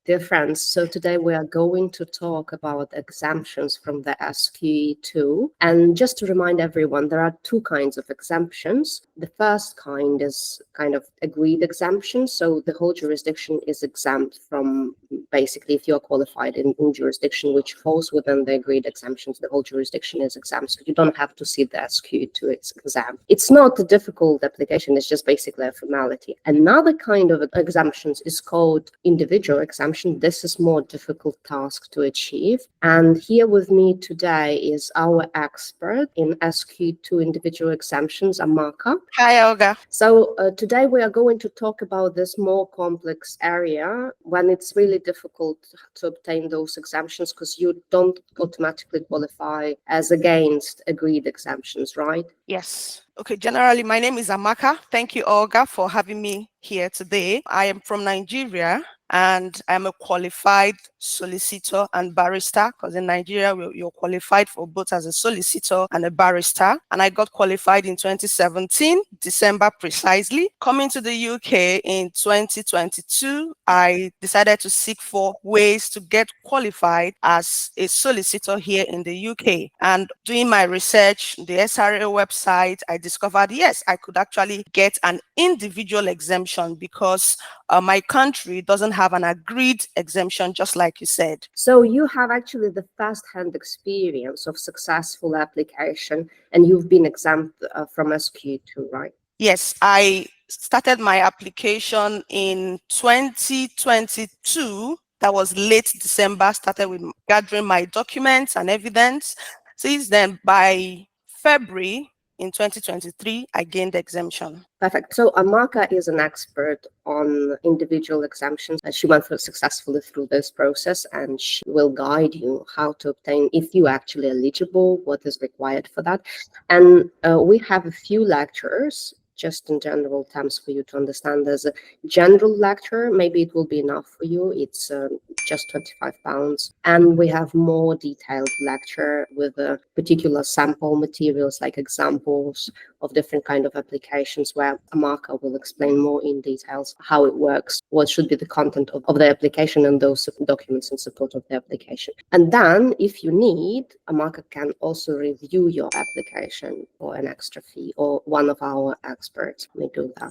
Dear friends, so today we are going to talk about exemptions from the SQE2. And just to remind everyone, there are two kinds of exemptions. The first kind is kind of agreed exemption. So the whole jurisdiction is exempt from, basically, if you're qualified in jurisdiction which falls within the agreed exemptions, the whole jurisdiction is exempt. So you don't have to see the SQE2 exam. It's not a difficult application, it's just basically a formality. Another kind of exemptions is called individual exemption. This is more difficult task to achieve. And here with me today is our expert in SQE2 individual exemptions, Amaka. Hi, Olga. So today we are going to talk about this more complex area when it's really difficult to obtain those exemptions because you don't automatically qualify as against agreed exemptions, right? Yes. Okay, generally, my name is Amaka. Thank you, Olga, for having me here today. I am from Nigeria and I'm a qualified solicitor and barrister, because in Nigeria, you're qualified for both as a solicitor and a barrister. And I got qualified in 2017, December precisely. Coming to the UK in 2022, I decided to seek for ways to get qualified as a solicitor here in the UK. And doing my research, the SRA website, I discovered, yes, I could actually get an individual exemption because my country doesn't have an agreed exemption, just like you said. So you have actually the first-hand experience of successful application, and you've been exempt from SQE2, right? Yes, I started my application in 2022. That was late December, started with gathering my documents and evidence. Since then, by February in 2023, I gained exemption. Perfect. So Amaka is an expert on individual exemptions. She went successfully through this process, and she will guide you how to obtain, if you're actually eligible, what is required for that. And we have a few lectures, just in general terms for you to understand. There's a general lecture, maybe it will be enough for you. It's just £25. And we have more detailed lecture with particular sample materials, like examples of different kind of applications, where Amaka will explain more in details how it works, what should be the content of the application and those documents in support of the application. And then, if you need, Amaka can also review your application for an extra fee, or one of our experts may do that.